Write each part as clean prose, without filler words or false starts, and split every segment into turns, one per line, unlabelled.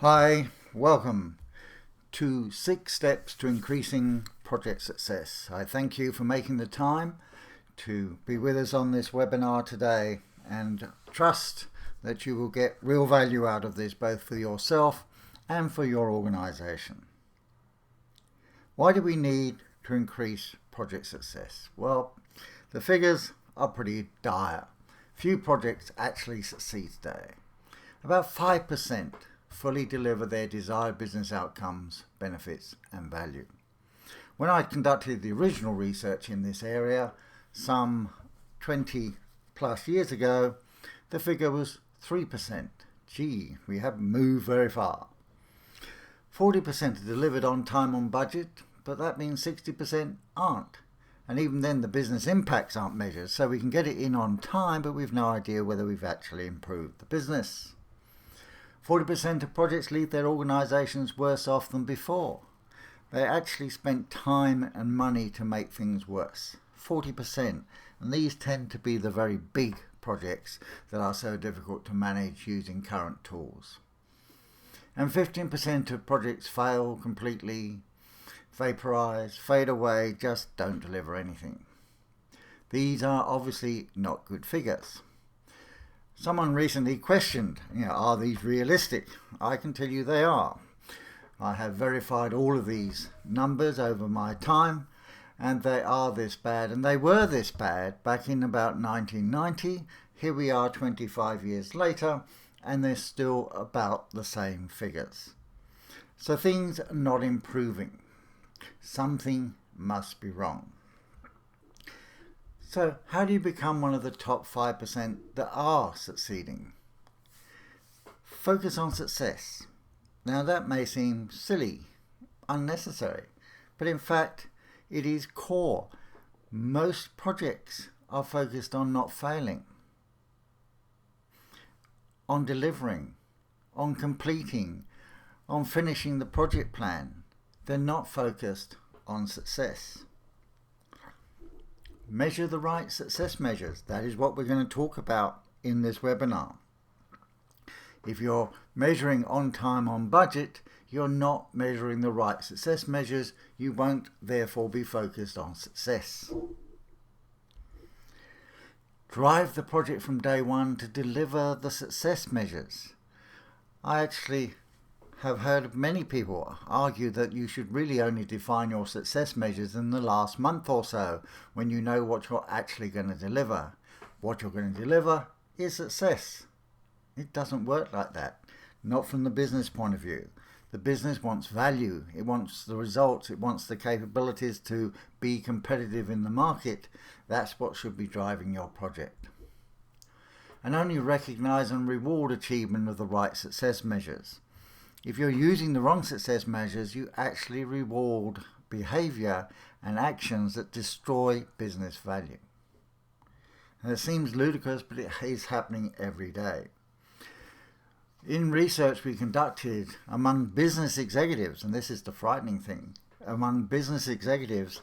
Hi, welcome to 6 Steps to Increasing Project Success. I thank you for making the time to be with us on this webinar today and trust that you will get real value out of this both for yourself and for your organization. Why do we need to increase project success? Well, the figures are pretty dire. Few projects actually succeed today. About 5% fully deliver their desired business outcomes, benefits and value. When I conducted the original research in this area some 20 plus years ago, the figure was 3%. Gee, we haven't moved very far. 40% are delivered on time on budget, but that means 60% aren't. And even then the business impacts aren't measured, so we can get it in on time, but we've no idea whether we've actually improved the business. 40% of projects leave their organisations worse off than before. They actually spent time and money to make things worse. 40%. And these tend to be the very big projects that are so difficult to manage using current tools. And 15% of projects fail completely, vaporise, fade away, just don't deliver anything. These are obviously not good figures. Someone recently questioned, are these realistic? I can tell you they are. I have verified all of these numbers over my time, and they are this bad, and they were this bad back in about 1990. Here we are 25 years later, and they're still about the same figures. So things are not improving. Something must be wrong. So how do you become one of the top 5% that are succeeding? Focus on success. Now that may seem silly, unnecessary, but in fact it is core. Most projects are focused on not failing, on delivering, on completing, on finishing the project plan. They're not focused on success. Measure the right success measures. That is what we're going to talk about in this webinar. If you're measuring on time, on budget, you're not measuring the right success measures. You won't therefore be focused on success. Drive the project from day one to deliver the success measures. I actually have heard many people argue that you should really only define your success measures in the last month or so when you know what you're actually going to deliver. What you're going to deliver is success. It doesn't work like that, not from the business point of view. The business wants value, it wants the results, it wants the capabilities to be competitive in the market. That's what should be driving your project. And only recognize and reward achievement of the right success measures. If you're using the wrong success measures, you actually reward behavior and actions that destroy business value. And it seems ludicrous, but it is happening every day. In research we conducted among business executives, and this is the frightening thing, among business executives,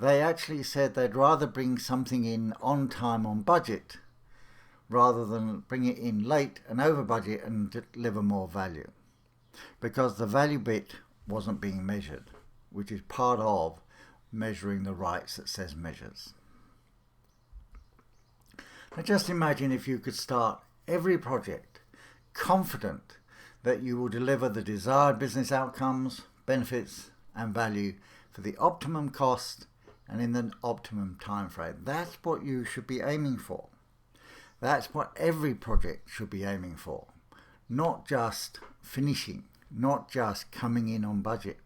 they actually said they'd rather bring something in on time, on budget, rather than bring it in late and over budget and deliver more value. Because the value bit wasn't being measured, which is part of measuring the right success measures. Now just imagine if you could start every project confident that you will deliver the desired business outcomes, benefits and value for the optimum cost and in the optimum time frame. That's what you should be aiming for. That's what every project should be aiming for. Not just finishing, not just coming in on budget.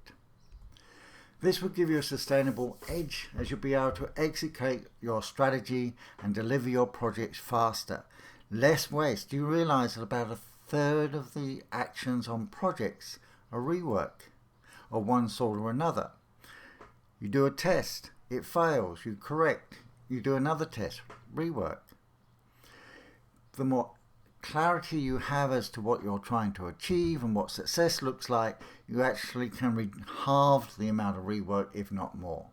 This will give you a sustainable edge as you'll be able to execute your strategy and deliver your projects faster. Less waste. Do you realize that about a third of the actions on projects are rework of one sort or another? You do a test, it fails, you correct, you do another test, rework. The more clarity you have as to what you're trying to achieve and what success looks like, you actually can halve the amount of rework, if not more.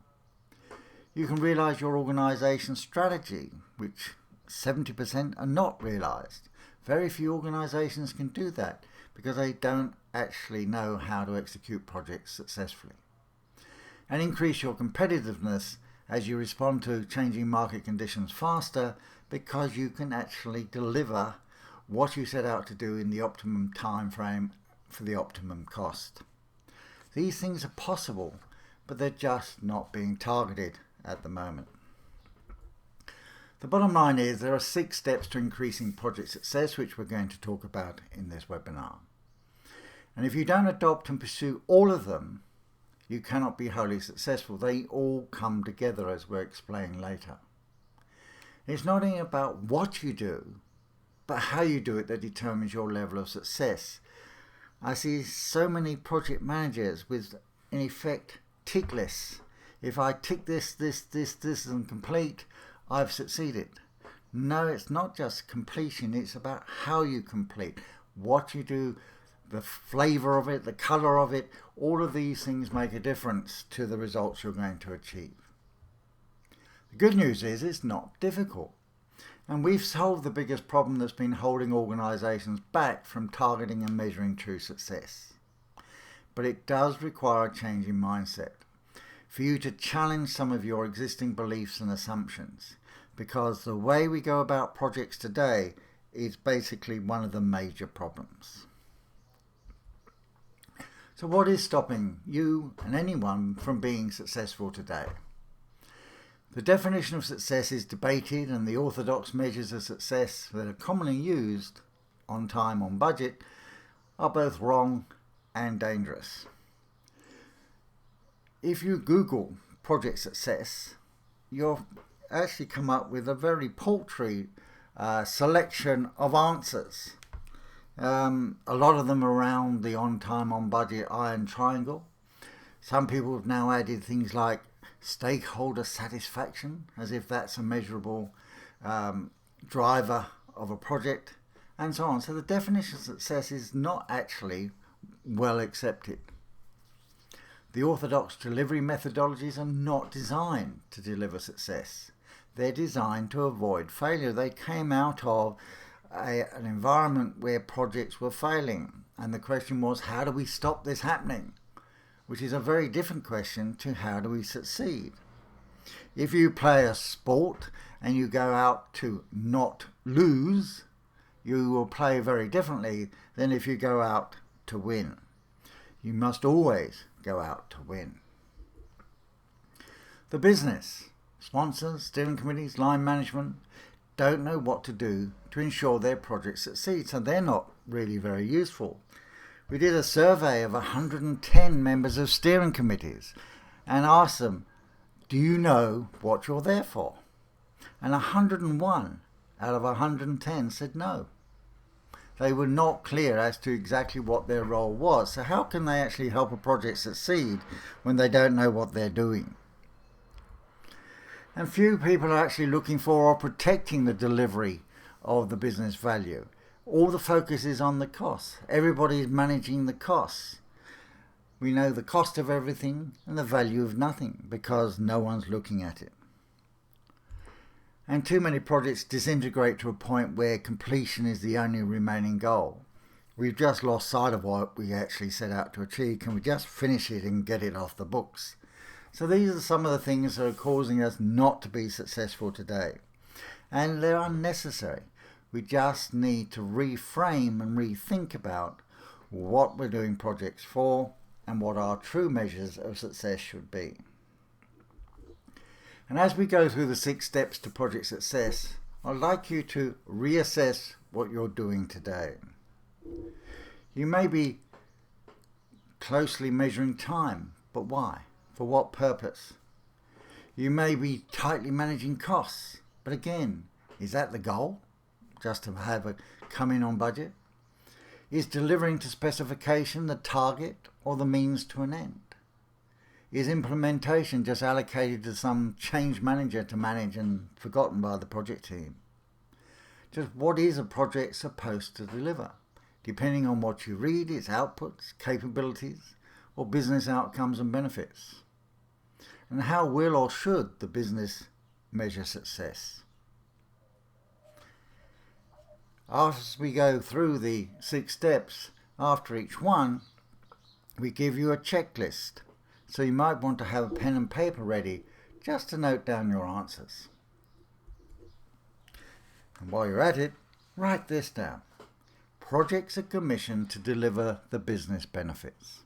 You can realize your organization's strategy, which 70% are not realized. Very few organizations can do that because they don't actually know how to execute projects successfully. And increase your competitiveness as you respond to changing market conditions faster, because you can actually deliver what you set out to do in the optimum time frame for the optimum cost. These things are possible, but they're just not being targeted at the moment. The bottom line is there are 6 steps to increasing project success, which we're going to talk about in this webinar. And if you don't adopt and pursue all of them, you cannot be wholly successful. They all come together, as we'll explain later. It's not only about what you do, but how you do it that determines your level of success. I see so many project managers with, in effect, tick lists. If I tick this and complete, I've succeeded. No, it's not just completion, it's about how you complete, what you do, the flavour of it, the colour of it. All of these things make a difference to the results you're going to achieve. The good news is it's not difficult. And we've solved the biggest problem that's been holding organisations back from targeting and measuring true success. But it does require a change in mindset, for you to challenge some of your existing beliefs and assumptions, because the way we go about projects today is basically one of the major problems. So what is stopping you and anyone from being successful today? The definition of success is debated, and the orthodox measures of success that are commonly used, on time, on budget, are both wrong and dangerous. If you Google project success, you'll actually come up with a very paltry selection of answers. A lot of them around the on time, on budget iron triangle. Some people have now added things like stakeholder satisfaction, as if that's a measurable driver of a project, and so on. So the definition of success is not actually well accepted. The orthodox delivery methodologies are not designed to deliver success. They're designed to avoid failure. They came out of an environment where projects were failing, and the question was, how do we stop this happening? Which is a very different question to how do we succeed. If you play a sport and you go out to not lose, you will play very differently than if you go out to win. You must always go out to win. The business, sponsors, steering committees, line management don't know what to do to ensure their projects succeed, so they're not really very useful. We did a survey of 110 members of steering committees and asked them, do you know what you're there for? And 101 out of 110 said no. They were not clear as to exactly what their role was. So how can they actually help a project succeed when they don't know what they're doing? And few people are actually looking for or protecting the delivery of the business value. All the focus is on the costs. Everybody is managing the costs. We know the cost of everything and the value of nothing because no one's looking at it. And too many projects disintegrate to a point where completion is the only remaining goal. We've just lost sight of what we actually set out to achieve. Can we just finish it and get it off the books? So these are some of the things that are causing us not to be successful today. And they're unnecessary. We just need to reframe and rethink about what we're doing projects for and what our true measures of success should be. And as we go through the 6 steps to project success, I'd like you to reassess what you're doing today. You may be closely measuring time, but why? For what purpose? You may be tightly managing costs, but again, is that the goal? Just to have a come in on budget? Is delivering to specification the target or the means to an end? Is implementation just allocated to some change manager to manage and forgotten by the project team? Just what is a project supposed to deliver? Depending on what you read, its outputs, capabilities, or business outcomes and benefits. And how will or should the business measure success? As we go through the 6 steps, after each one, we give you a checklist. So you might want to have a pen and paper ready just to note down your answers. And while you're at it, write this down. Projects are commissioned to deliver the business benefits.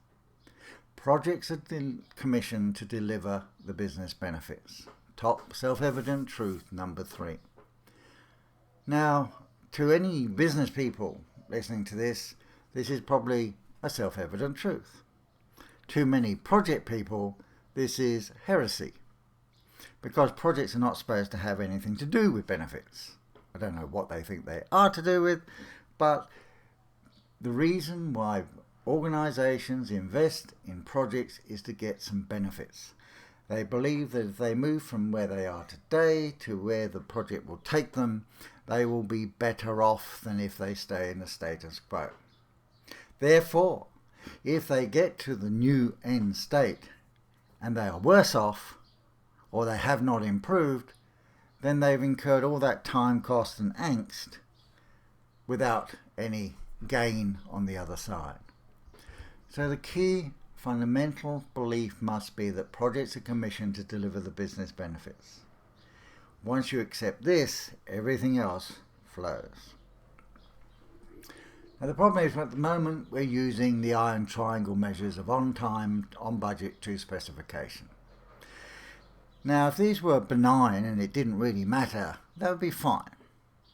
Projects are commissioned to deliver the business benefits. Top self-evident truth number 3. Now, to any business people listening to this is probably a self-evident truth. To many project people, this is heresy, because projects are not supposed to have anything to do with benefits. I don't know what they think they are to do with, but the reason why organizations invest in projects is to get some benefits. They believe that if they move from where they are today to where the project will take them, they will be better off than if they stay in the status quo. Therefore, if they get to the new end state and they are worse off, or they have not improved, then they've incurred all that time, cost and angst without any gain on the other side. So the key fundamental belief must be that projects are commissioned to deliver the business benefits. Once you accept this, everything else flows. Now the problem is, at the moment we're using the iron triangle measures of on time, on budget to specification. Now if these were benign and it didn't really matter, that would be fine.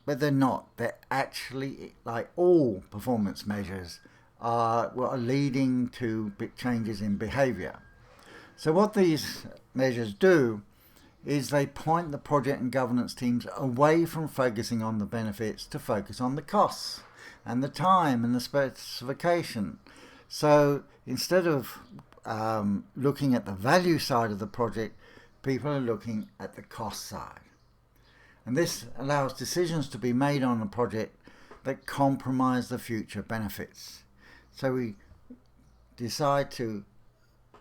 But they're not. They're actually, like all performance measures, are leading to big changes in behaviour. So what these measures do is they point the project and governance teams away from focusing on the benefits to focus on the costs and the time and the specification. So instead of looking at the value side of the project, people are looking at the cost side. And this allows decisions to be made on a project that compromise the future benefits. So we decide to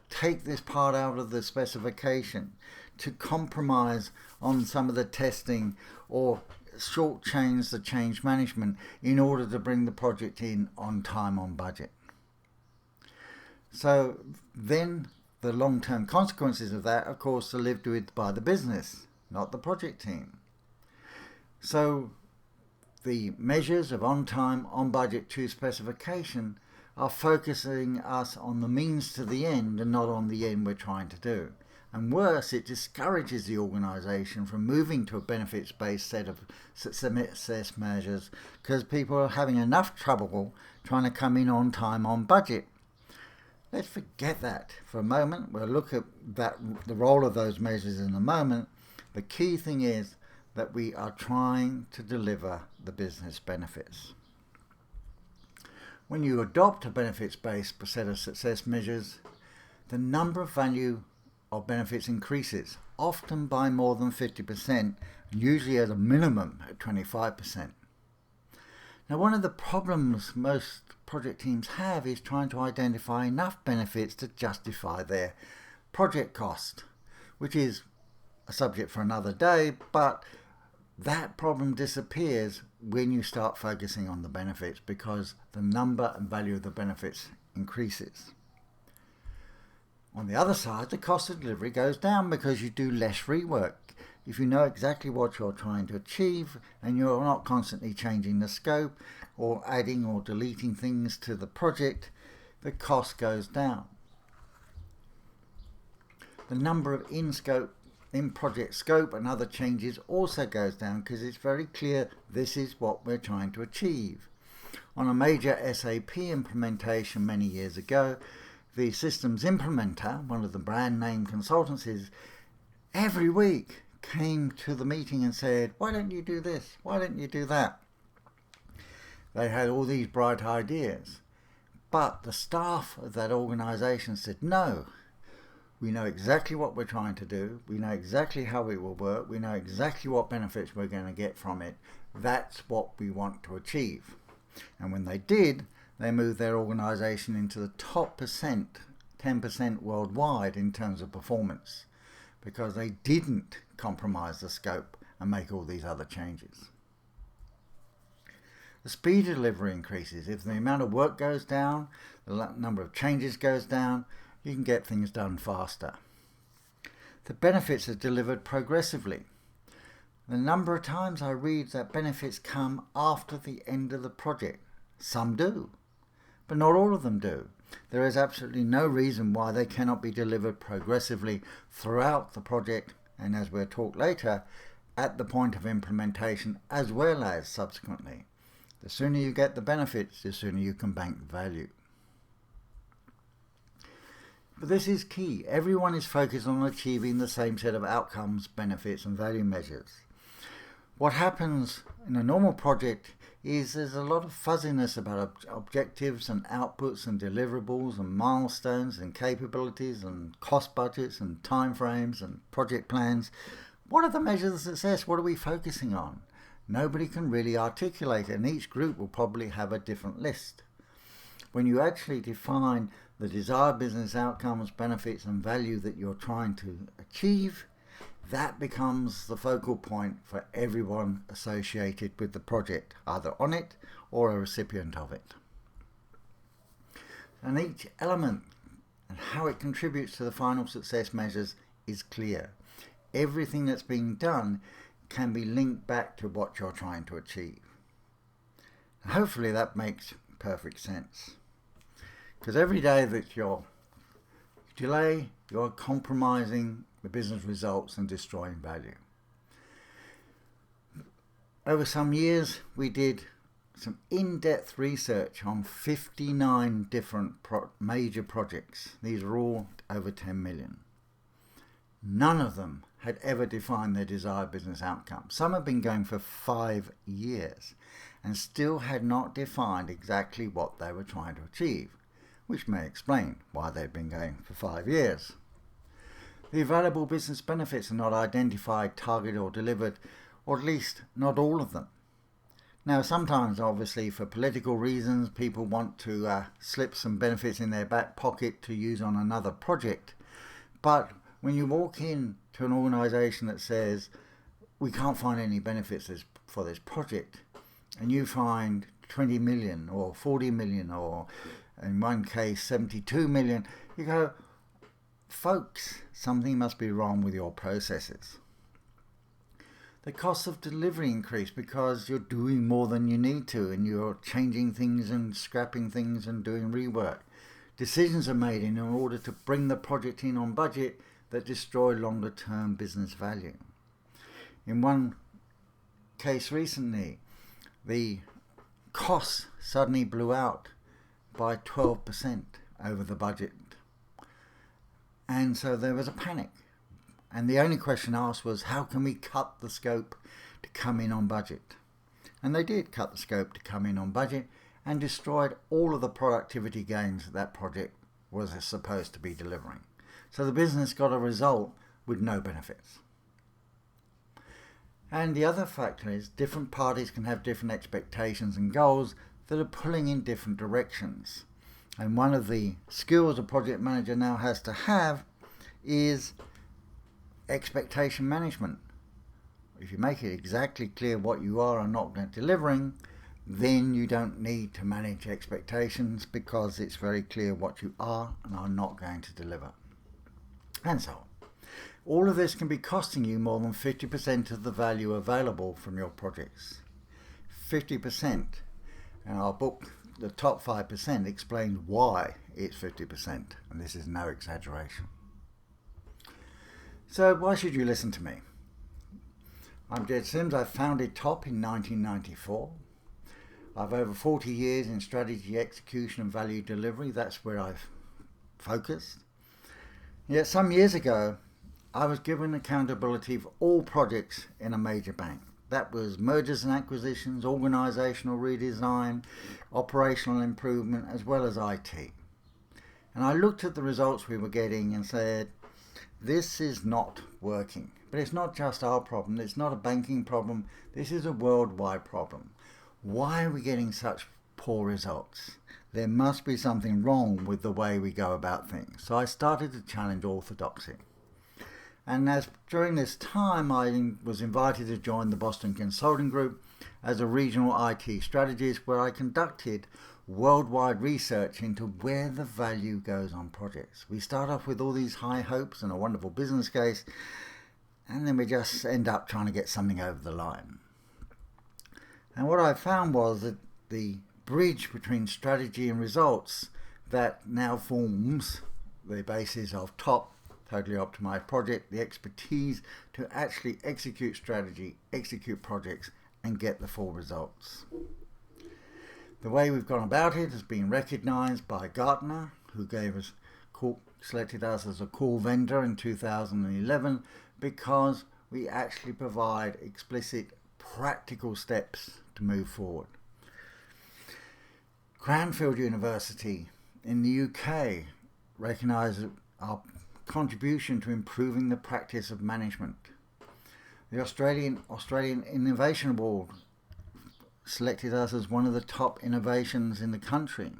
take this part out of the specification, to compromise on some of the testing or shortchange the change management in order to bring the project in on time, on budget. So then the long-term consequences of that, of course, are lived with by the business, not the project team. So the measures of on time, on budget to specification are focusing us on the means to the end and not on the end we're trying to do. And worse, it discourages the organisation from moving to a benefits-based set of success measures because people are having enough trouble trying to come in on time, on budget. Let's forget that for a moment. We'll look at the role of those measures in a moment. The key thing is that we are trying to deliver the business benefits. When you adopt a benefits-based set of success measures, the number of value of benefits increases, often by more than 50%, and usually at a minimum at 25%. Now, one of the problems most project teams have is trying to identify enough benefits to justify their project cost, which is a subject for another day, but that problem disappears when you start focusing on the benefits because the number and value of the benefits increases. On the other side, the cost of delivery goes down because you do less rework. If you know exactly what you're trying to achieve and you're not constantly changing the scope or adding or deleting things to the project, the cost goes down. The number of in-project scope and other changes also goes down because it's very clear this is what we're trying to achieve. On a major SAP implementation many years ago, the systems implementer, one of the brand name consultancies, every week came to the meeting and said, why don't you do this? Why don't you do that? They had all these bright ideas, but the staff of that organization said, no, we know exactly what we're trying to do. We know exactly how it will work. We know exactly what benefits we're going to get from it. That's what we want to achieve. And when they did, they moved their organization into the top 10% worldwide in terms of performance, because they didn't compromise the scope and make all these other changes. The speed of delivery increases. If the amount of work goes down, the number of changes goes down, you can get things done faster. The benefits are delivered progressively. The number of times I read that benefits come after the end of the project. Some do, but not all of them do. There is absolutely no reason why they cannot be delivered progressively throughout the project, and as we'll talk later, at the point of implementation as well as subsequently. The sooner you get the benefits, the sooner you can bank value. But this is key. Everyone is focused on achieving the same set of outcomes, benefits and value measures. What happens in a normal project is there's a lot of fuzziness about objectives and outputs and deliverables and milestones and capabilities and cost budgets and timeframes and project plans. What are the measures of success? What are we focusing on? Nobody can really articulate it, and each group will probably have a different list. When you actually define the desired business outcomes, benefits and value that you're trying to achieve, that becomes the focal point for everyone associated with the project, either on it or a recipient of it. And each element and how it contributes to the final success measures is clear. Everything that's being done can be linked back to what you're trying to achieve. Hopefully that makes perfect sense. Because every day that you delay, you're compromising the business results and destroying value. Over some years, we did some in-depth research on 59 different major projects. These are all over 10 million. None of them had ever defined their desired business outcome. Some have been going for 5 years and still had not defined exactly what they were trying to achieve, which may explain why they've been going for 5 years. The available business benefits are not identified, targeted or delivered, or at least not all of them. Now sometimes obviously for political reasons people want to slip some benefits in their back pocket to use on another project, but when you walk in to an organisation that says we can't find any benefits for this project, and you find 20 million or 40 million or in one case 72 million, you go, folks, something must be wrong with your processes. The costs of delivery increase because you're doing more than you need to and you're changing things and scrapping things and doing rework. Decisions are made in order to bring the project in on budget that destroy longer term business value. In one case recently, the costs suddenly blew out by 12% over the budget. And so there was a panic. And the only question asked was, how can we cut the scope to come in on budget? And they did cut the scope to come in on budget and destroyed all of the productivity gains that project was supposed to be delivering. So the business got a result with no benefits. And the other factor is different parties can have different expectations and goals that are pulling in different directions. And one of the skills a project manager now has to have is expectation management. If you make it exactly clear what you are and not delivering, then you don't need to manage expectations because it's very clear what you are and are not going to deliver. And so on. All of this can be costing you more than 50% of the value available from your projects. 50%. And our book, The Top 5%, explains why it's 50%. And this is no exaggeration. So why should you listen to me? I'm Jed Sims. I founded TOP in 1994. I've over 40 years in strategy, execution and value delivery. That's where I've focused. Yet some years ago, I was given accountability for all projects in a major bank. That was mergers and acquisitions, organisational redesign, operational improvement, as well as IT. And I looked at the results we were getting and said, this is not working. But it's not just our problem. It's not a banking problem. This is a worldwide problem. Why are we getting such poor results? There must be something wrong with the way we go about things. So I started to challenge orthodoxy. And as during this time, I was invited to join the Boston Consulting Group as a regional IT strategist, where I conducted worldwide research into where the value goes on projects. We start off with all these high hopes and a wonderful business case, and then we just end up trying to get something over the line. And what I found was that the bridge between strategy and results that now forms the basis of top, totally optimized project, the expertise to actually execute strategy, execute projects, and get the full results. The way we've gone about it has been recognized by Gartner, who selected us as a core vendor in 2011, because we actually provide explicit practical steps to move forward. Cranfield University in the UK recognised our contribution to improving the practice of management. The Australian Innovation Award selected us as one of the top innovations in the country.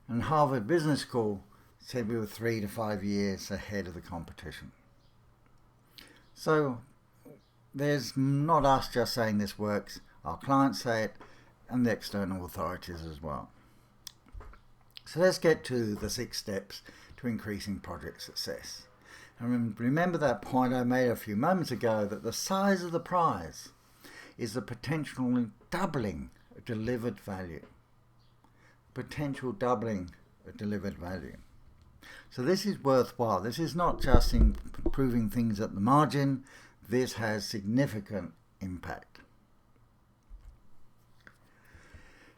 And Harvard Business School said we were 3 to 5 years ahead of the competition. So there's not us just saying this works, our clients say it, and the external authorities as well. So let's get to the 6 steps to increasing project success. And remember that point I made a few moments ago, that the size of the prize is the potential doubling of delivered value. Potential doubling of delivered value. So this is worthwhile. This is not just improving things at the margin. This has significant impact.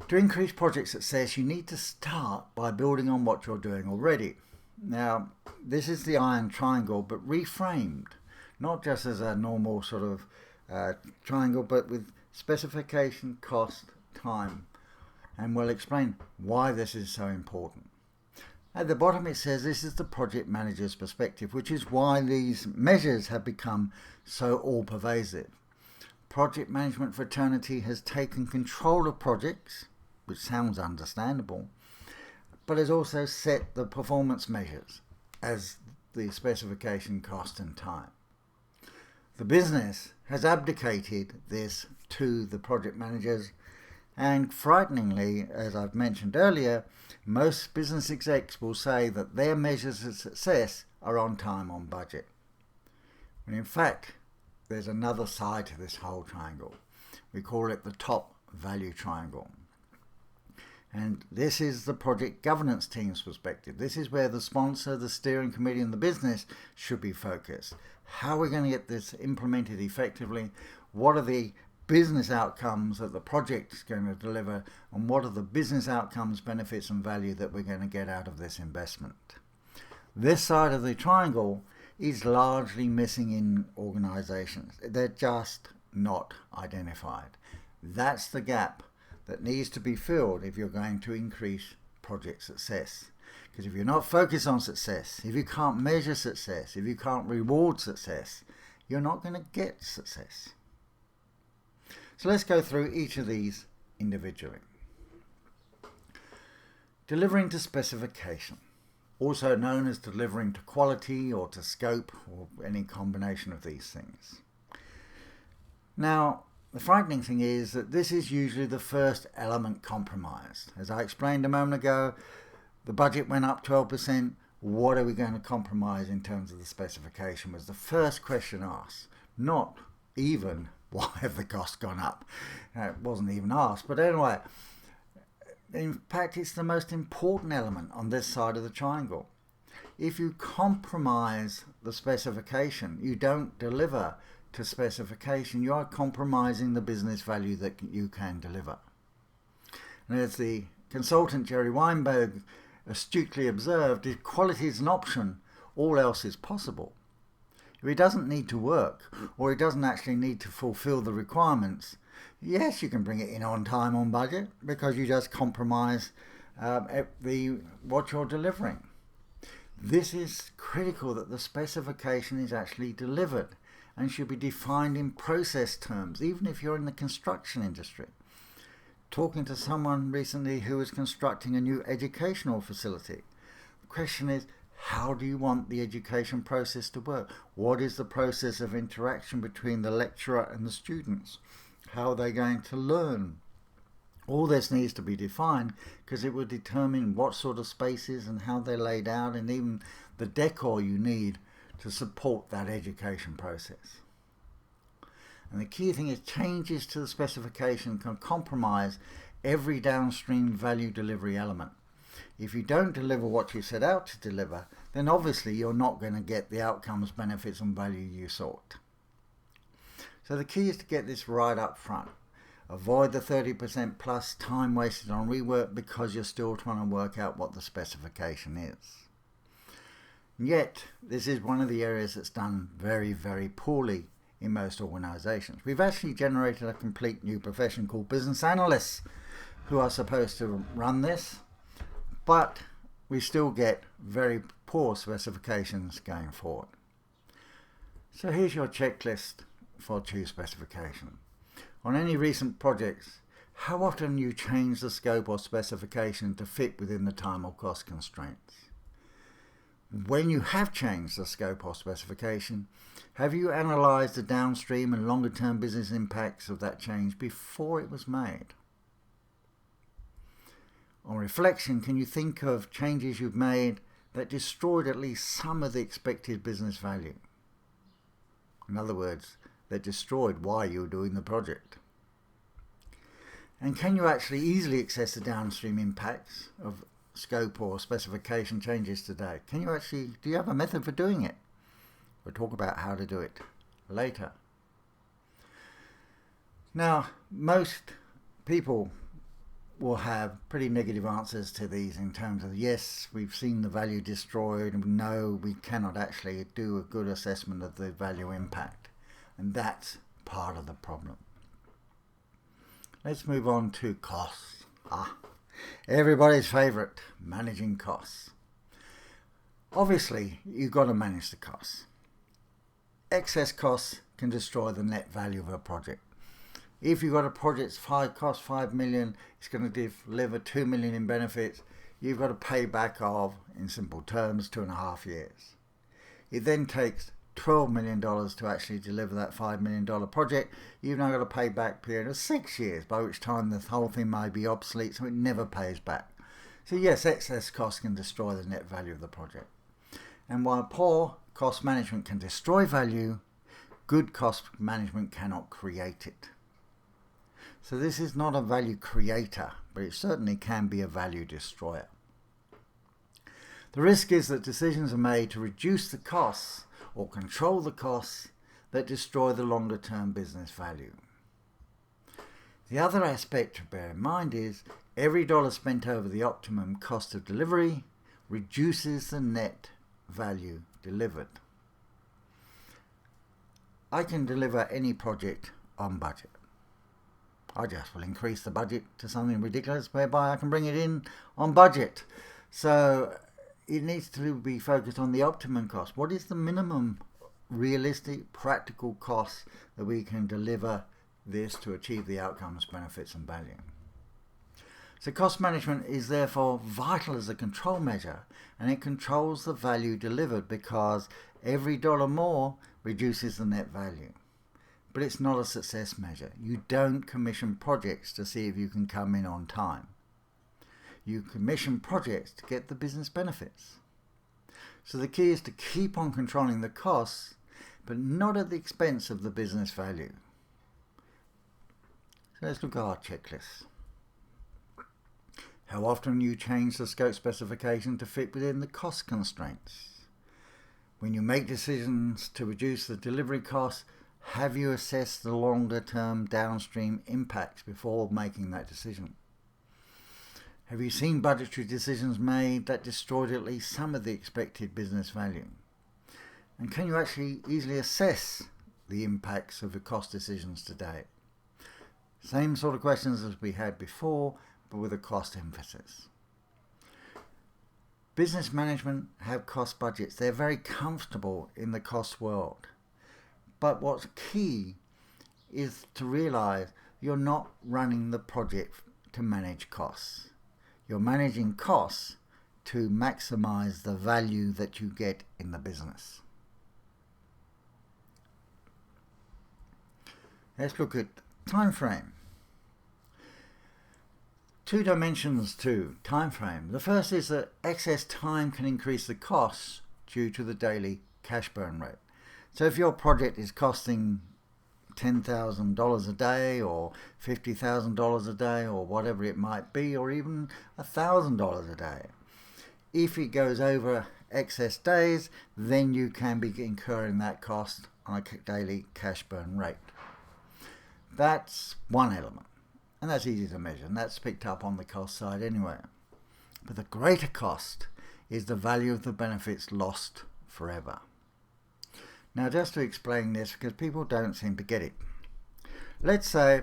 To increase project success, you need to start by building on what you're doing already. Now, this is the iron triangle, but reframed, not just as a normal sort of triangle, but with specification, cost, time. And we'll explain why this is so important. At the bottom it says this is the project manager's perspective, which is why these measures have become so all-pervasive. Project management fraternity has taken control of projects, which sounds understandable, but has also set the performance measures as the specification, cost and time. The business has abdicated this to the project managers, and frighteningly, as I've mentioned earlier, most business execs will say that their measures of success are on time, on budget. When in fact, there's another side to this whole triangle. We call it the top value triangle. And this is the project governance team's perspective. This is where the sponsor, the steering committee and the business should be focused. How are we going to get this implemented effectively? What are the business outcomes that the project is going to deliver? And what are the business outcomes, benefits and value that we're going to get out of this investment? This side of the triangle is largely missing in organizations. They're just not identified. That's the gap that needs to be filled if you're going to increase project success. Because if you're not focused on success, if you can't measure success, if you can't reward success, you're not going to get success. So let's go through each of these individually. Delivering to specification, also known as delivering to quality or to scope or any combination of these things. Now, the frightening thing is that this is usually the first element compromised. As I explained a moment ago, the budget went up 12%. What are we going to compromise in terms of the specification was the first question asked. Not even, why have the costs gone up? It wasn't even asked. But anyway, in fact, it's the most important element on this side of the triangle. If you compromise the specification, you don't deliver to specification, you are compromising the business value that you can deliver. And as the consultant Jerry Weinberg astutely observed, if quality is an option, all else is possible. If it doesn't need to work, or it doesn't actually need to fulfill the requirements, yes, you can bring it in on time, on budget, because you just compromise what you're delivering. This is critical, that the specification is actually delivered and should be defined in process terms, even if you're in the construction industry. Talking to someone recently who was constructing a new educational facility, the question is, how do you want the education process to work? What is the process of interaction between the lecturer and the students? How are they going to learn? All this needs to be defined because it will determine what sort of spaces and how they're laid out, and even the decor you need to support that education process. And the key thing is changes to the specification can compromise every downstream value delivery element. If you don't deliver what you set out to deliver, then obviously you're not going to get the outcomes, benefits and value you sought. So the key is to get this right up front. Avoid the 30% plus time wasted on rework because you're still trying to work out what the specification is. Yet, this is one of the areas that's done very, very poorly in most organizations. We've actually generated a complete new profession called business analysts who are supposed to run this, but we still get very poor specifications going forward. So here's your checklist for choose specification. On any recent projects, how often you change the scope or specification to fit within the time or cost constraints? When you have changed the scope or specification, have you analysed the downstream and longer term business impacts of that change before it was made? On reflection, can you think of changes you've made that destroyed at least some of the expected business value? In other words, that destroyed why you were doing the project. And can you actually easily assess the downstream impacts of scope or specification changes today? Do you have a method for doing it? We'll talk about how to do it later. Now, most people will have pretty negative answers to these in terms of, yes, we've seen the value destroyed, and no, we cannot actually do a good assessment of the value impact. And that's part of the problem. Let's move on to costs. Everybody's favourite, managing costs. Obviously, you've got to manage the costs. Excess costs can destroy the net value of a project. If you've got a project that costs $5 million, it's going to deliver $2 million in benefits, you've got to pay back of, in simple terms, 2.5 years. It then takes $12 million to actually deliver that $5 million project. You've now got a payback period of 6 years, by which time the whole thing may be obsolete, so it never pays back. So yes, excess costs can destroy the net value of the project. And while poor cost management can destroy value, good cost management cannot create it. So this is not a value creator, but it certainly can be a value destroyer. The risk is that decisions are made to reduce the costs or control the costs that destroy the longer term business value. The other aspect to bear in mind is every dollar spent over the optimum cost of delivery reduces the net value delivered. I can deliver any project on budget. I just will increase the budget to something ridiculous whereby I can bring it in on budget. So it needs to be focused on the optimum cost. What is the minimum realistic, practical cost that we can deliver this to achieve the outcomes, benefits and value? So cost management is therefore vital as a control measure, and it controls the value delivered because every dollar more reduces the net value. But it's not a success measure. You don't commission projects to see if you can come in on time. You commission projects to get the business benefits. So the key is to keep on controlling the costs, but not at the expense of the business value. So let's look at our checklist. How often you change the scope specification to fit within the cost constraints? When you make decisions to reduce the delivery costs, have you assessed the longer term downstream impacts before making that decision? Have you seen budgetary decisions made that destroyed at least some of the expected business value? And can you actually easily assess the impacts of the cost decisions today? Same sort of questions as we had before, but with a cost emphasis. Business management have cost budgets. They're very comfortable in the cost world. But what's key is to realize you're not running the project to manage costs. You're managing costs to maximize the value that you get in the business. Let's look at Time frame. Two dimensions to time frame. The first is that excess time can increase the costs due to the daily cash burn rate. So if your project is costing $10,000 a day or $50,000 a day or whatever it might be, or even $1,000 a day, if it goes over excess days, then you can be incurring that cost on a daily cash burn rate. That's one element, and that's easy to measure, and that's picked up on the cost side anyway. But the greater cost is the value of the benefits lost forever. Now, just to explain this, because people don't seem to get it. Let's say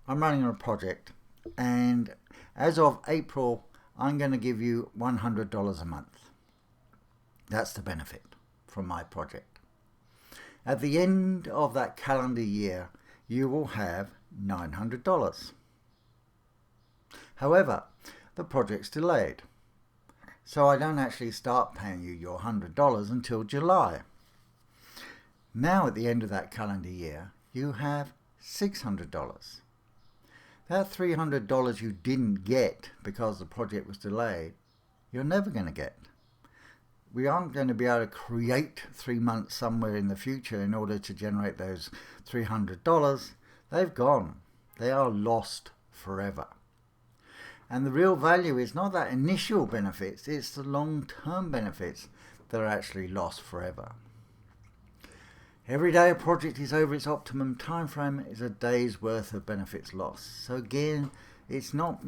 I'm running a project, and as of April, I'm going to give you $100 a month. That's the benefit from my project. At the end of that calendar year, you will have $900. However, the project's delayed, so I don't actually start paying you your $100 until July. Now at the end of that calendar year, you have $600. That $300 you didn't get because the project was delayed, you're never going to get. We aren't going to be able to create 3 months somewhere in the future in order to generate those $300. They've gone. They are lost forever. And the real value is not that initial benefits, it's the long-term benefits that are actually lost forever. Every day a project is over its optimum time frame is a day's worth of benefits lost. So again, it's not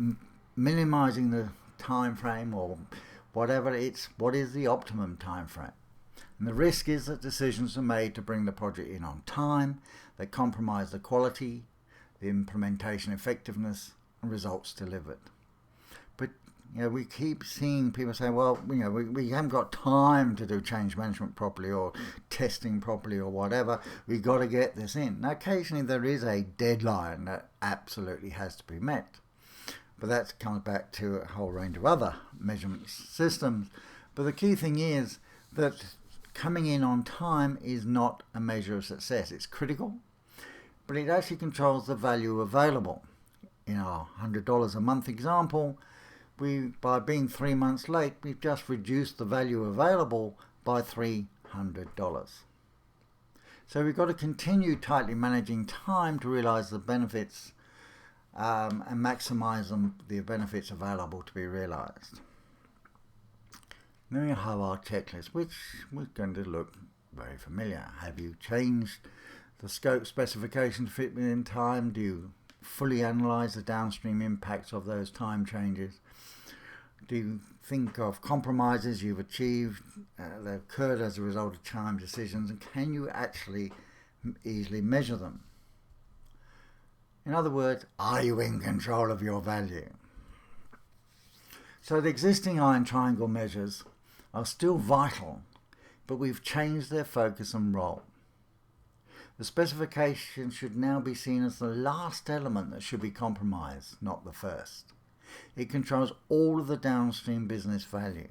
minimizing the time frame or whatever, it's what is the optimum time frame. And the risk is that decisions are made to bring the project in on time, that compromise the quality, the implementation effectiveness, and results delivered. But we keep seeing people say, well, we haven't got time to do change management properly or testing properly or whatever. We've got to get this in. Now, occasionally there is a deadline that absolutely has to be met. But that comes back to a whole range of other measurement systems. But the key thing is that coming in on time is not a measure of success. It's critical, but it actually controls the value available. In our $100 a month example, by being 3 months late, we've just reduced the value available by $300. So we've got to continue tightly managing time to realize the benefits and maximize the benefits available to be realized. Then we have our checklist, which was going to look very familiar. Have you changed the scope specification to fit within time? Do you fully analyze the downstream impacts of those time changes? Do you think of compromises you've achieved that occurred as a result of time decisions, and can you actually easily measure them? In other words, are you in control of your value? So the existing iron triangle measures are still vital, but we've changed their focus and role. The specification should now be seen as the last element that should be compromised, not the first. It controls all of the downstream business value.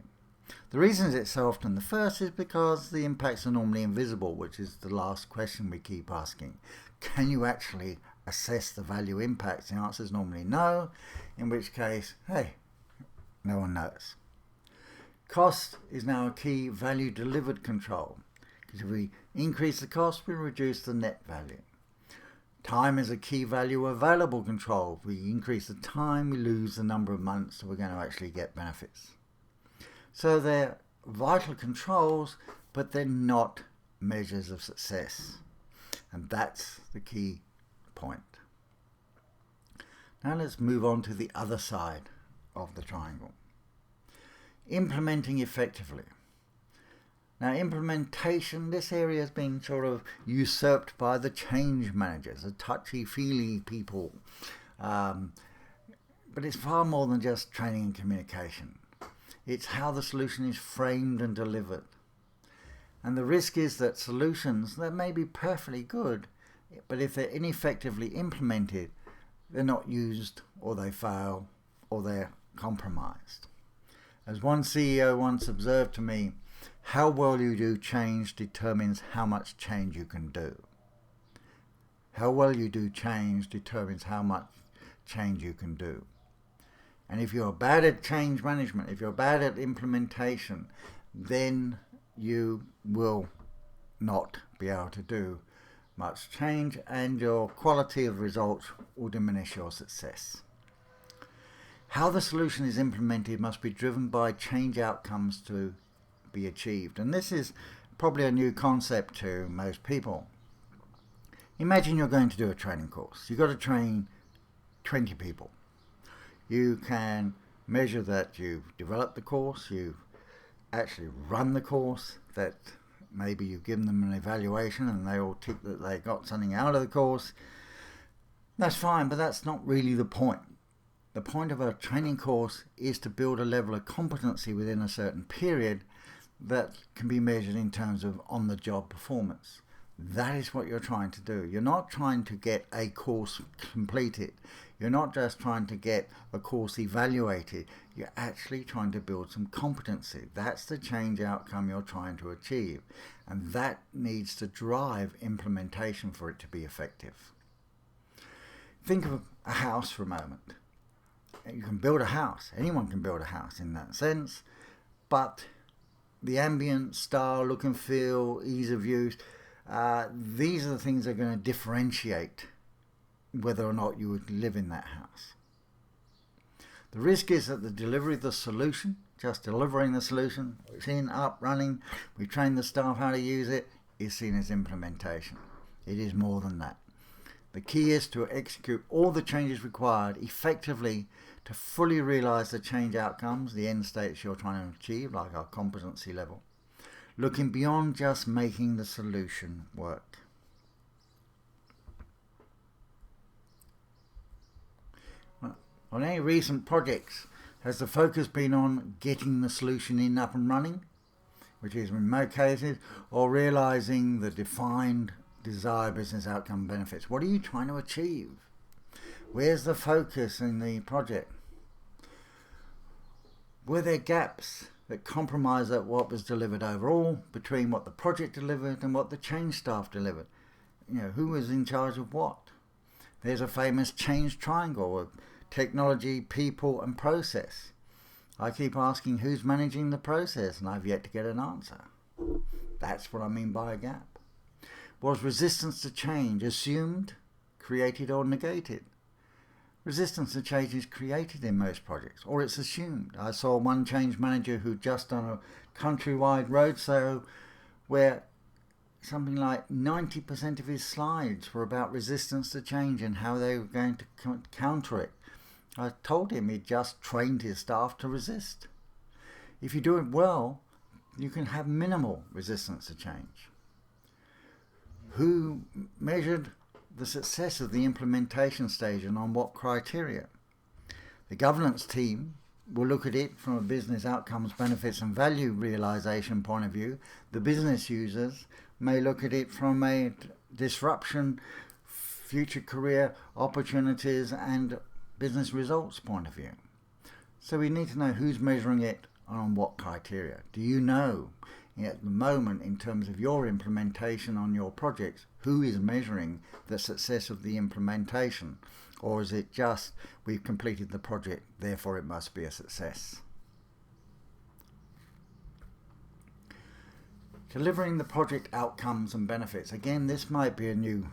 The reason it's so often the first is because the impacts are normally invisible, which is the last question we keep asking. Can you actually assess the value impacts? The answer is normally no, in which case, hey, no one knows. Cost is now a key value delivered control, because if we increase the cost, we reduce the net value. Time is a key value available control. If we increase the time, we lose the number of months that we're going to actually get benefits. So they're vital controls, but they're not measures of success. And that's the key point. Now let's move on to the other side of the triangle. Implementing effectively. Now, implementation, this area has been sort of usurped by the change managers, the touchy-feely people. But it's far more than just training and communication. It's how the solution is framed and delivered. And the risk is that solutions that may be perfectly good, but if they're ineffectively implemented, they're not used, or they fail, or they're compromised. As one CEO once observed to me, how well you do change determines how much change you can do. How well you do change determines how much change you can do. And if you're bad at change management, if you're bad at implementation, then you will not be able to do much change, and your quality of results will diminish your success. How the solution is implemented must be driven by change outcomes to be achieved. And this is probably a new concept to most people. Imagine you're going to do a training course. You've got to train 20 people. You can measure that you've developed the course, you've actually run the course, that maybe you've given them an evaluation and they all tick that they got something out of the course. That's fine, but that's not really the point. The point of a training course is to build a level of competency within a certain period that can be measured in terms of on-the-job performance. That is what you're trying to do. You're not trying to get a course completed. You're not just trying to get a course evaluated. You're actually trying to build some competency. That's the change outcome you're trying to achieve. And that needs to drive implementation for it to be effective. Think of a house for a moment. You can build a house. Anyone can build a house in that sense. But the ambient, style, look and feel, ease of use, these are the things that are going to differentiate whether or not you would live in that house. The risk is that the delivery of the solution, just delivering the solution, it's in, up, running, we train the staff how to use it, is seen as implementation. It is more than that. The key is to execute all the changes required effectively to fully realize the change outcomes, the end states you're trying to achieve, like our competency level, looking beyond just making the solution work. On any recent projects, has the focus been on getting the solution in, up and running, which is in most cases, or realizing the defined desired business outcome benefits? What are you trying to achieve? Where's the focus in the project? Were there gaps that compromise at what was delivered overall between what the project delivered and what the change staff delivered? Who was in charge of what? There's a famous change triangle of technology, people and process. I keep asking who's managing the process and I've yet to get an answer. That's what I mean by a gap. Was resistance to change assumed, created or negated? Resistance to change is created in most projects, or it's assumed. I saw one change manager who'd just done a countrywide roadshow where something like 90% of his slides were about resistance to change and how they were going to counter it. I told him he'd just trained his staff to resist. If you do it well, you can have minimal resistance to change. Who measured the success of the implementation stage and on what criteria? The governance team will look at it from a business outcomes, benefits and value realization point of view. The business users may look at it from a disruption, future career opportunities and business results point of view. So we need to know who's measuring it and on what criteria. Do you know at the moment, in terms of your implementation on your projects, who is measuring the success of the implementation? Or is it just, we've completed the project, therefore it must be a success? Delivering the project outcomes and benefits. Again, this might be a new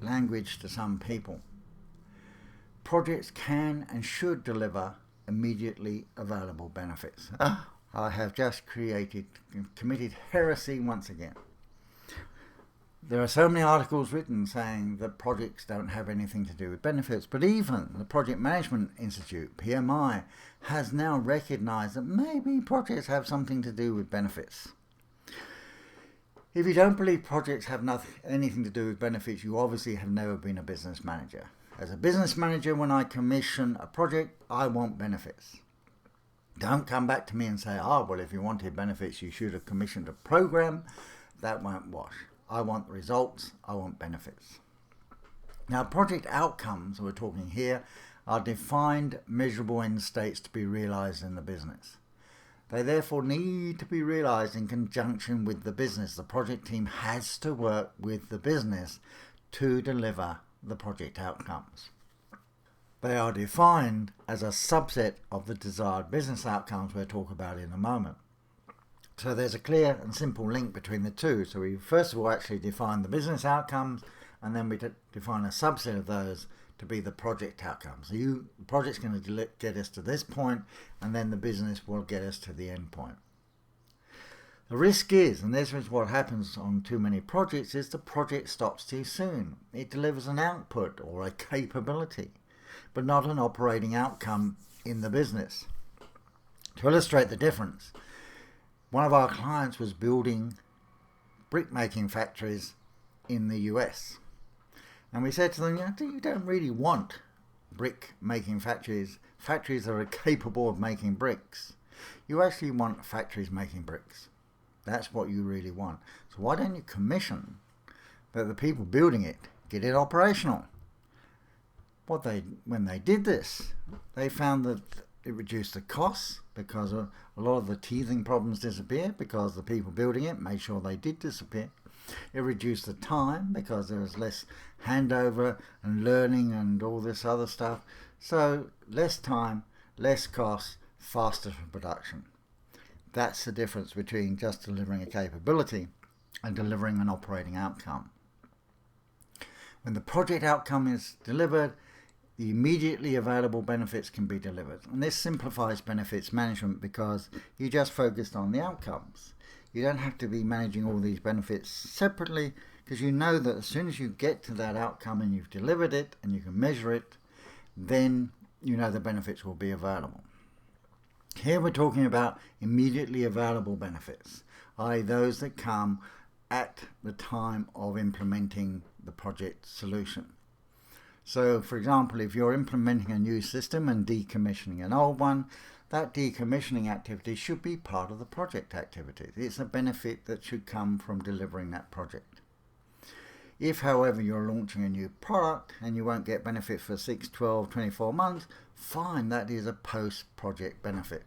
language to some people. Projects can and should deliver immediately available benefits. I have just committed heresy once again. There are so many articles written saying that projects don't have anything to do with benefits, but even the Project Management Institute, PMI, has now recognized that maybe projects have something to do with benefits. If you don't believe projects have anything to do with benefits, you obviously have never been a business manager. As a business manager, when I commission a project, I want benefits. Don't come back to me and say, well, if you wanted benefits, you should have commissioned a program. That won't wash. I want results. I want benefits. Now, project outcomes, we're talking here, are defined, measurable end states to be realized in the business. They therefore need to be realized in conjunction with the business. The project team has to work with the business to deliver the project outcomes. They are defined as a subset of the desired business outcomes we'll talk about in a moment. So there's a clear and simple link between the two. So we first of all actually define the business outcomes, and then we define a subset of those to be the project outcomes. So the project's going to get us to this point, and then the business will get us to the end point. The risk is, and this is what happens on too many projects, is the project stops too soon. It delivers an output or a capability, but not an operating outcome in the business. To illustrate the difference, one of our clients was building brick-making factories in the US. And we said to them, you don't really want brick-making factories that are capable of making bricks. You actually want factories making bricks. That's what you really want. So why don't you commission that the people building it get it operational? When they did this, they found that it reduced the costs because a lot of the teething problems disappeared because the people building it made sure they did disappear. It reduced the time because there was less handover and learning and all this other stuff. So less time, less costs, faster production. That's the difference between just delivering a capability and delivering an operating outcome. When the project outcome is delivered, the immediately available benefits can be delivered. And this simplifies benefits management because you just focused on the outcomes. You don't have to be managing all these benefits separately because you know that as soon as you get to that outcome and you've delivered it and you can measure it, then you know the benefits will be available. Here we're talking about immediately available benefits, i.e. those that come at the time of implementing the project solution. So, for example, if you're implementing a new system and decommissioning an old one, that decommissioning activity should be part of the project activity. It's a benefit that should come from delivering that project. If, however, you're launching a new product and you won't get benefit for 6, 12, 24 months, fine, that is a post-project benefit.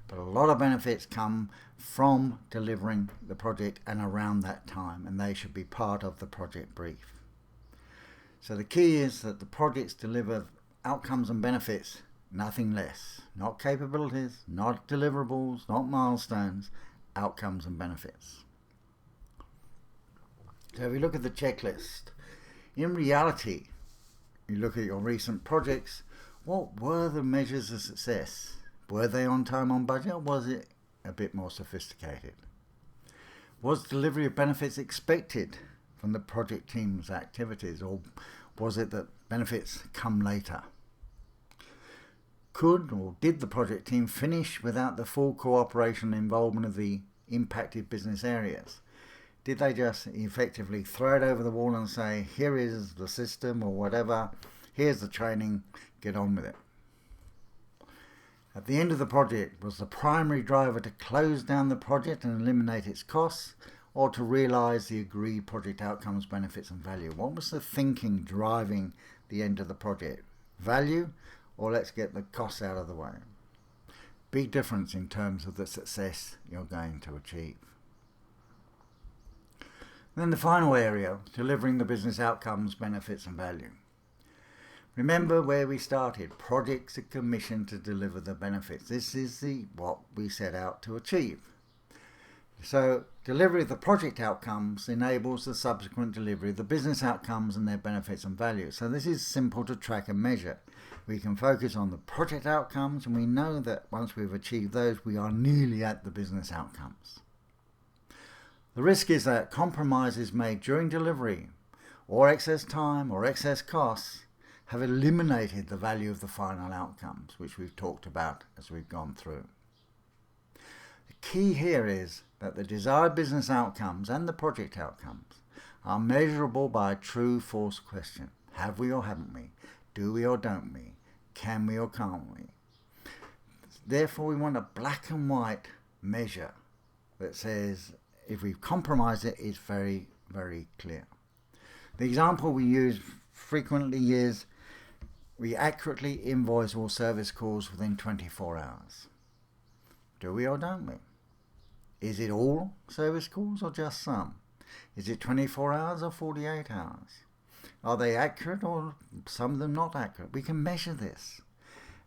But a lot of benefits come from delivering the project and around that time, and they should be part of the project brief. So the key is that the projects deliver outcomes and benefits, nothing less. Not capabilities, not deliverables, not milestones, outcomes and benefits. So if we look at the checklist, in reality, you look at your recent projects, what were the measures of success? Were they on time, on budget, or was it a bit more sophisticated? Was delivery of benefits expected from the project team's activities, or was it that benefits come later? Could or did the project team finish without the full cooperation and involvement of the impacted business areas? Did they just effectively throw it over the wall and say, here is the system or whatever, here's the training, get on with it? At the end of the project, was the primary driver to close down the project and eliminate its costs, or to realise the agreed project outcomes, benefits and value? What was the thinking driving the end of the project? Value, or let's get the costs out of the way? Big difference in terms of the success you're going to achieve. Then the final area, delivering the business outcomes, benefits and value. Remember where we started. Projects are commissioned to deliver the benefits. This is what we set out to achieve. So delivery of the project outcomes enables the subsequent delivery of the business outcomes and their benefits and value. So this is simple to track and measure. We can focus on the project outcomes, and we know that once we've achieved those, we are nearly at the business outcomes. The risk is that compromises made during delivery, or excess time or excess costs, have eliminated the value of the final outcomes, which we've talked about as we've gone through. The key here is that the desired business outcomes and the project outcomes are measurable by a true-false question. Have we or haven't we? Do we or don't we? Can we or can't we? Therefore, we want a black and white measure that says if we've compromised it, it's very, very clear. The example we use frequently is we accurately invoice all service calls within 24 hours. Do we or don't we? Is it all service calls or just some? Is it 24 hours or 48 hours? Are they accurate, or some of them not accurate? We can measure this.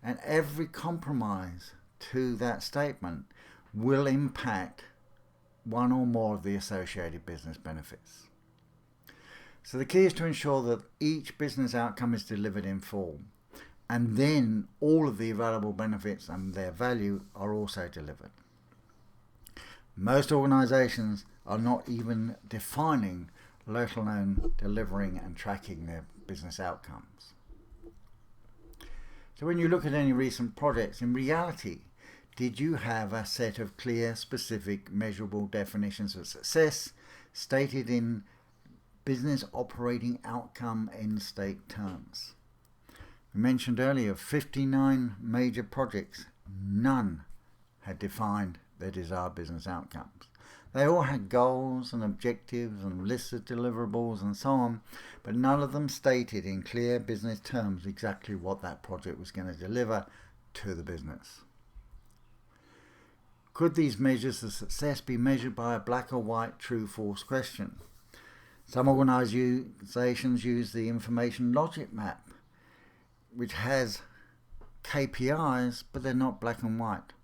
And every compromise to that statement will impact one or more of the associated business benefits. So the key is to ensure that each business outcome is delivered in full, and then all of the available benefits and their value are also delivered. Most organizations are not even defining, let alone delivering and tracking their business outcomes. So when you look at any recent projects, in reality, did you have a set of clear, specific, measurable definitions of success stated in business operating outcome end state terms? We mentioned earlier 59 major projects, none had defined their desired business outcomes. They all had goals and objectives and lists of deliverables and so on, but none of them stated in clear business terms exactly what that project was going to deliver to the business. Could these measures of success be measured by a black or white true-false question? Some organizations use the information logic map, which has KPIs, but they're not black and white.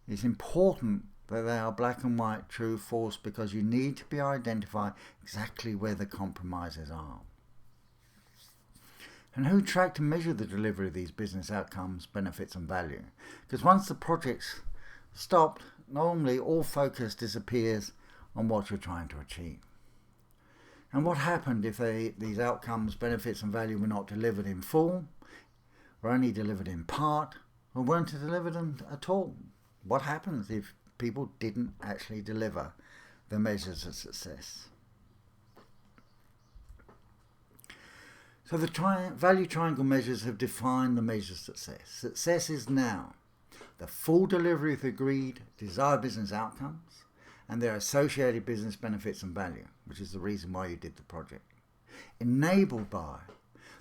It's important that they are black and white, true, false, because you need to be identify exactly where the compromises are. And who track to measure the delivery of these business outcomes, benefits and value? Because once the project's stopped, normally all focus disappears on what you're trying to achieve. And what happened if these outcomes, benefits and value were not delivered in full, were only delivered in part, or weren't delivered at all? What happens if people didn't actually deliver the measures of success? So the value triangle measures have defined the measures of success. Success is now the full delivery of the agreed desired business outcomes and their associated business benefits and value, which is the reason why you did the project. Enabled by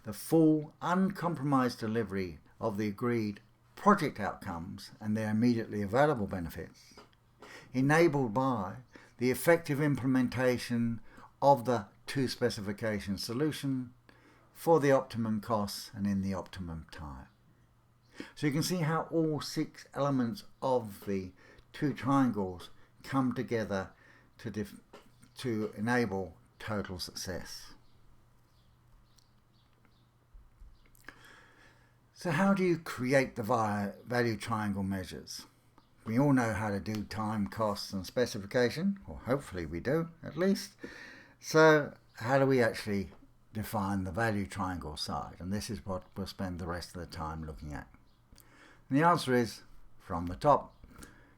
the full uncompromised delivery of the agreed project outcomes and their immediately available benefits. Enabled by the effective implementation of the to-specification solution for the optimum costs and in the optimum time. So you can see how all 6 elements of the 2 triangles come together to enable total success. So how do you create the value triangle measures? We all know how to do time, costs and specification, or hopefully we do at least. So how do we actually define the value triangle side? And this is what we'll spend the rest of the time looking at. And the answer is from the top.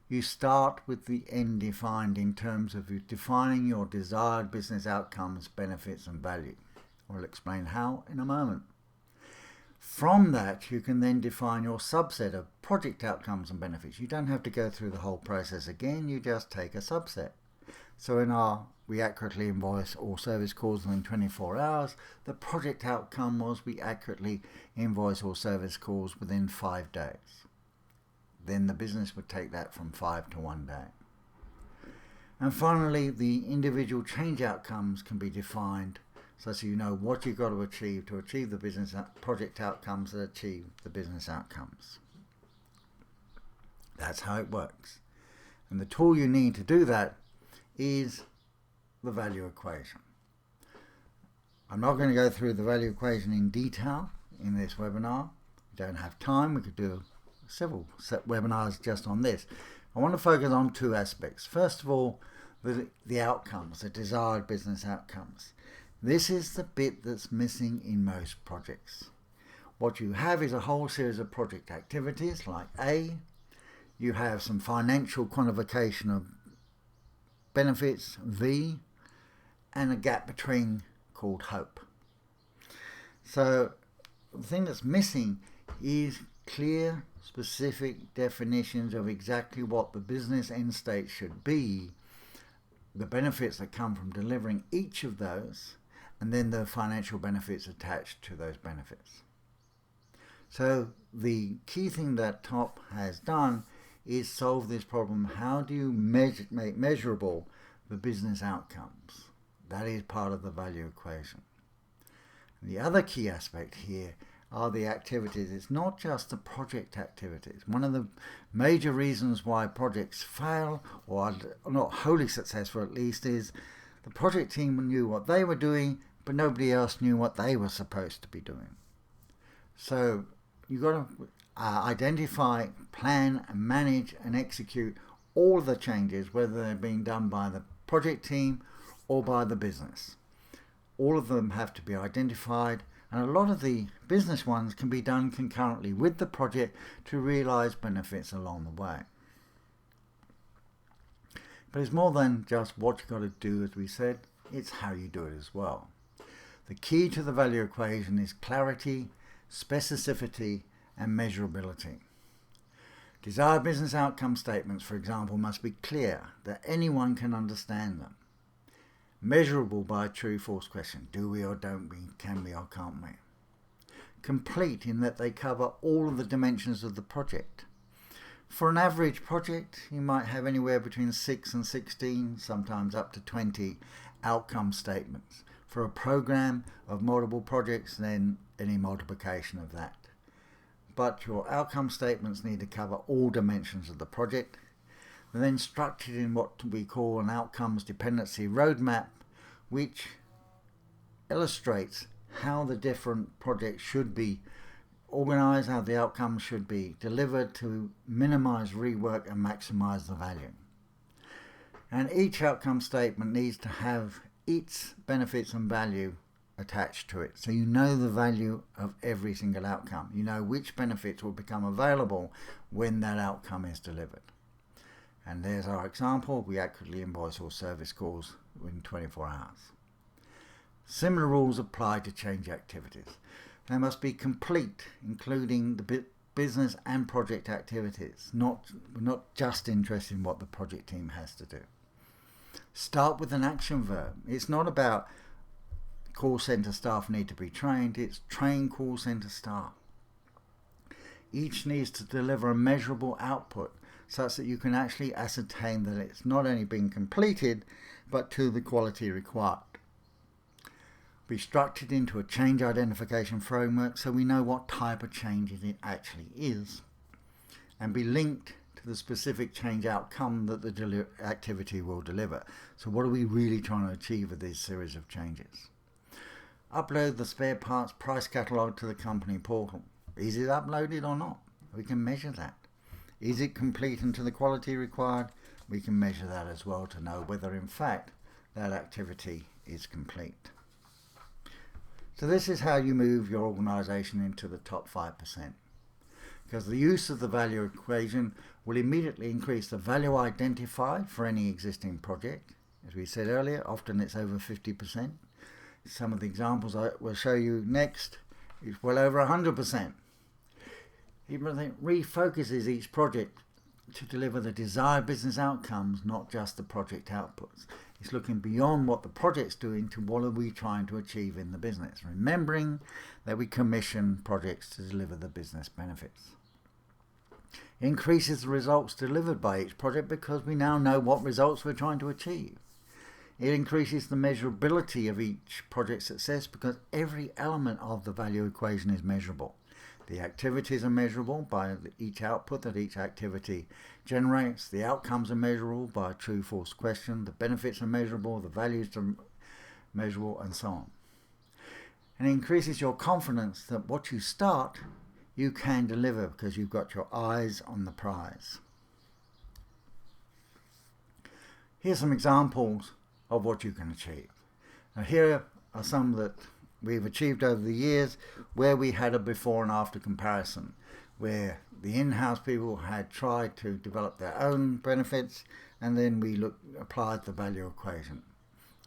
You start with the end defined in terms of defining your desired business outcomes, benefits and value. We'll explain how in a moment. From that, you can then define your subset of project outcomes and benefits. You don't have to go through the whole process again, you just take a subset. So in we accurately invoice all service calls within 24 hours. The project outcome was we accurately invoice all service calls within 5 days. Then the business would take that from 5 to 1 day. And finally, the individual change outcomes can be defined so you know what you've got to achieve the business project outcomes that achieve the business outcomes. That's how it works. And the tool you need to do that is the value equation. I'm not going to go through the value equation in detail in this webinar. We don't have time. We could do several webinars just on this. I want to focus on 2 aspects. First of all, the outcomes, the desired business outcomes. This is the bit that's missing in most projects. What you have is a whole series of project activities like A. You have some financial quantification of benefits, V, and a gap between called hope. So the thing that's missing is clear, specific definitions of exactly what the business end state should be, the benefits that come from delivering each of those, and then the financial benefits attached to those benefits. So the key thing that TOP has done is solve this problem. How do you make measurable the business outcomes? That is part of the value equation. The other key aspect here are the activities. It's not just the project activities. One of the major reasons why projects fail, or are not wholly successful at least, is the project team knew what they were doing, but nobody else knew what they were supposed to be doing. So you've got to identify, plan, and manage and execute all the changes, whether they're being done by the project team or by the business. All of them have to be identified, and a lot of the business ones can be done concurrently with the project to realize benefits along the way. But it's more than just what you've got to do, as we said, it's how you do it as well. The key to the value equation is clarity, specificity, and measurability. Desired business outcome statements, for example, must be clear that anyone can understand them. Measurable by a true-false question. Do we or don't we? Can we or can't we? Complete in that they cover all of the dimensions of the project. For an average project, you might have anywhere between 6 and 16, sometimes up to 20 outcome statements. For a program of multiple projects, then any multiplication of that. But your outcome statements need to cover all dimensions of the project. They're then structured in what we call an outcomes dependency roadmap, which illustrates how the different projects should be organized, how the outcomes should be delivered to minimize rework and maximize the value. And each outcome statement needs to have its benefits and value attached to it. So you know the value of every single outcome. You know which benefits will become available when that outcome is delivered. And there's our example. We accurately invoice all service calls within 24 hours. Similar rules apply to change activities. They must be complete, including the business and project activities. We're not just interested in what the project team has to do. Start with an action verb. It's not about call center staff need to be trained. It's train call center staff. Each needs to deliver a measurable output such that you can actually ascertain that it's not only been completed, but to the quality required. Be structured into a change identification framework so we know what type of change it actually is, and be linked to the specific change outcome that the activity will deliver. So what are we really trying to achieve with this series of changes? Upload the spare parts price catalogue to the company portal. Is it uploaded or not? We can measure that. Is it complete and to the quality required? We can measure that as well to know whether in fact that activity is complete. So this is how you move your organization into the top 5%. Because the use of the value equation will immediately increase the value identified for any existing project. As we said earlier, often it's over 50%. Some of the examples I will show you next is well over 100%. It refocuses each project to deliver the desired business outcomes, not just the project outputs. It's looking beyond what the project's doing to what are we trying to achieve in the business, remembering that we commission projects to deliver the business benefits. It increases the results delivered by each project because we now know what results we're trying to achieve. It increases the measurability of each project's success because every element of the value equation is measurable. The activities are measurable by each output that each activity generates. The outcomes are measurable by a true-false question. The benefits are measurable. The values are measurable, and so on. And it increases your confidence that what you start, you can deliver because you've got your eyes on the prize. Here's some examples of what you can achieve. Now here are some that we've achieved over the years where we had a before and after comparison, where the in-house people had tried to develop their own benefits and then we applied the value equation.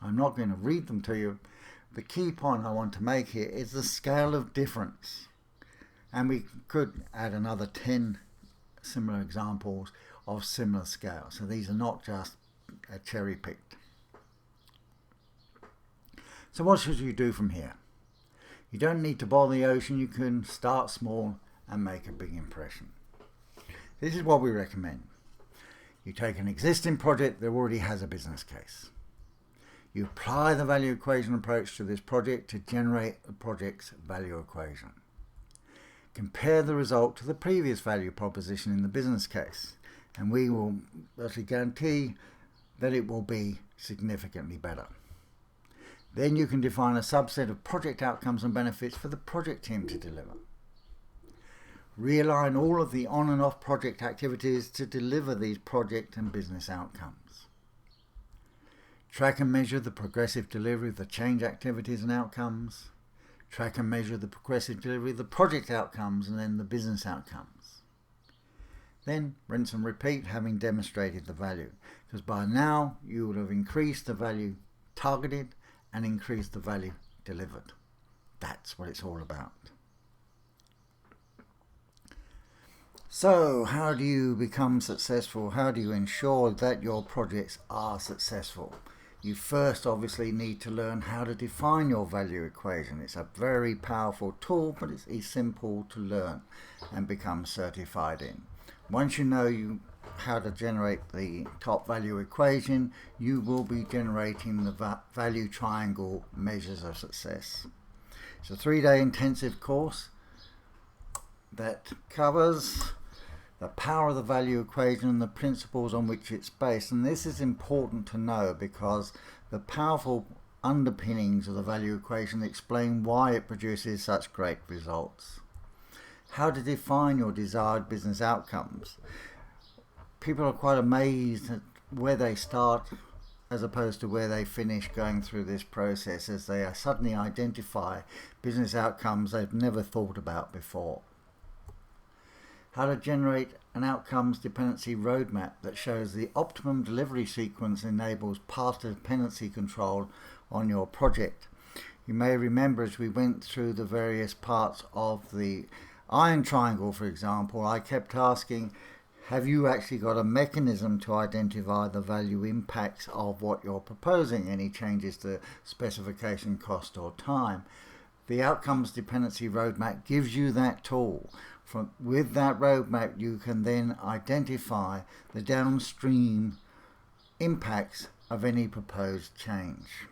I'm not going to read them to you. The key point I want to make here is the scale of difference. And we could add another 10 similar examples of similar scale. So these are not just cherry-picked. So what should you do from here? You don't need to boil the ocean. You can start small and make a big impression. This is what we recommend. You take an existing project that already has a business case. You apply the value equation approach to this project to generate the project's value equation. Compare the result to the previous value proposition in the business case, and we will actually guarantee that it will be significantly better. Then you can define a subset of project outcomes and benefits for the project team to deliver. Realign all of the on and off project activities to deliver these project and business outcomes. Track and measure the progressive delivery of the change activities and outcomes. Track and measure the progressive delivery of the project outcomes and then the business outcomes. Then rinse and repeat, having demonstrated the value, because by now you would have increased the value targeted and increased the value delivered. That's what it's all about. So how do you become successful? How do you ensure that your projects are successful? You first obviously need to learn how to define your value equation. It's a very powerful tool, but it's simple to learn and become certified in. Once you know how to generate the top value equation, you will be generating the value triangle measures of success. It's a 3-day intensive course that covers the power of the value equation and the principles on which it's based. And this is important to know because the powerful underpinnings of the value equation explain why it produces such great results. How to define your desired business outcomes. People are quite amazed at where they start as opposed to where they finish going through this process, as they suddenly identify business outcomes they've never thought about before. How to generate an outcomes dependency roadmap that shows the optimum delivery sequence enables path dependency control on your project. You may remember as we went through the various parts of the iron triangle, for example, I kept asking, have you actually got a mechanism to identify the value impacts of what you're proposing, any changes to specification, cost or time? The outcomes dependency roadmap gives you that tool. With that roadmap, you can then identify the downstream impacts of any proposed change.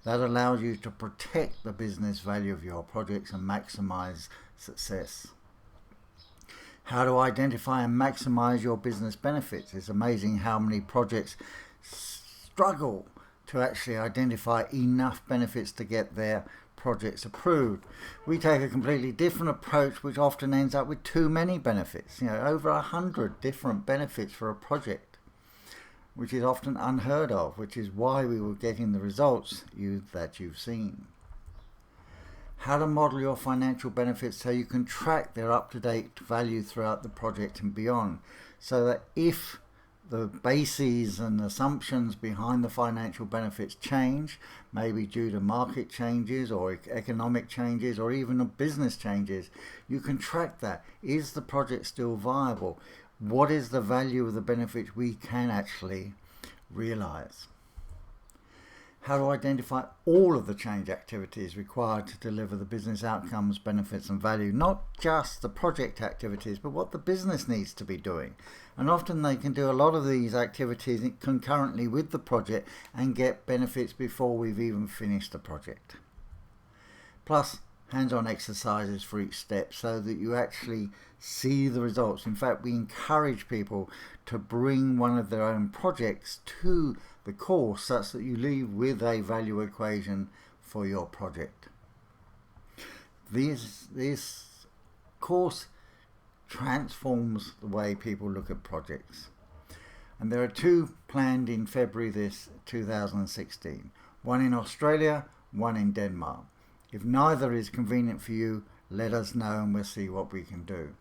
That allows you to protect the business value of your projects and maximize success. How to identify and maximize your business benefits. It's amazing how many projects struggle to actually identify enough benefits to get their projects approved. We take a completely different approach, which often ends up with too many benefits. Over 100 different benefits for a project, which is often unheard of, which is why we were getting the results that you've seen. How to model your financial benefits so you can track their up-to-date value throughout the project and beyond, so that if the bases and assumptions behind the financial benefits change, maybe due to market changes or economic changes or even business changes, you can track that. Is the project still viable? What is the value of the benefits we can actually realize? How to identify all of the change activities required to deliver the business outcomes, benefits and value, not just the project activities, but what the business needs to be doing. And often they can do a lot of these activities concurrently with the project and get benefits before we've even finished the project. Plus, hands-on exercises for each step so that you actually see the results. In fact, we encourage people to bring one of their own projects to the course such that you leave with a value equation for your project. This course transforms the way people look at projects. And there are 2 planned in February this 2016. One in Australia, one in Denmark. If neither is convenient for you, let us know and we'll see what we can do.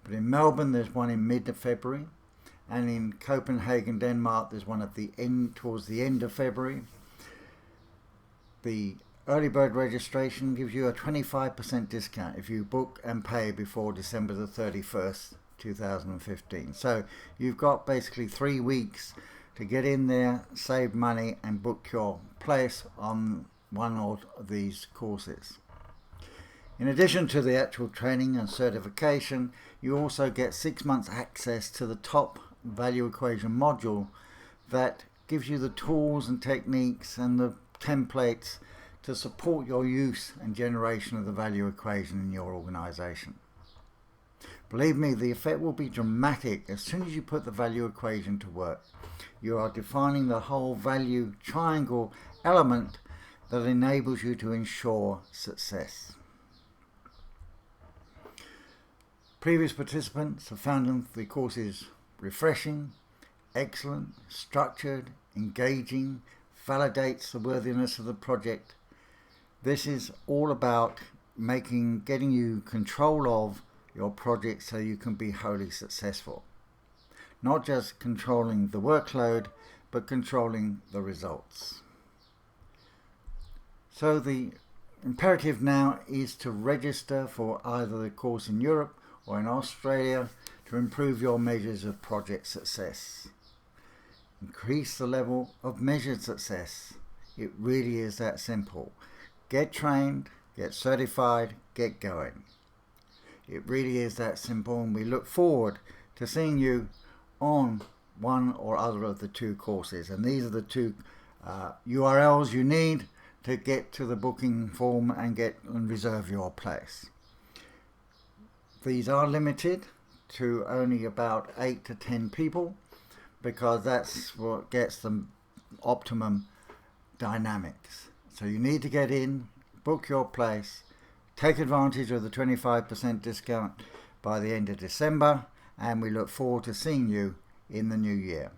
But in Melbourne, there's one in mid-February. And in Copenhagen, Denmark, there's one at the end, towards the end of February. The early bird registration gives you a 25% discount if you book and pay before December the 31st, 2015. So you've got basically 3 weeks to get in there, save money and book your place on one of these courses. In addition to the actual training and certification, you also get 6 months access to the top value equation module that gives you the tools and techniques and the templates to support your use and generation of the value equation in your organization. Believe me, the effect will be dramatic as soon as you put the value equation to work. You are defining the whole value triangle element that enables you to ensure success. Previous participants have found the courses refreshing, excellent, structured, engaging, validates the worthiness of the project. This is all about getting you control of your project so you can be wholly successful. Not just controlling the workload, but controlling the results. So the imperative now is to register for either the course in Europe or in Australia to improve your measures of project success. Increase the level of measured success. It really is that simple. Get trained, get certified, get going. It really is that simple, and we look forward to seeing you on one or other of the two courses. And these are the two URLs you need to get to the booking form and reserve your place. These are limited to only about 8 to 10 people because that's what gets them optimum dynamics. So you need to get in, book your place, take advantage of the 25% discount by the end of December, and we look forward to seeing you in the new year.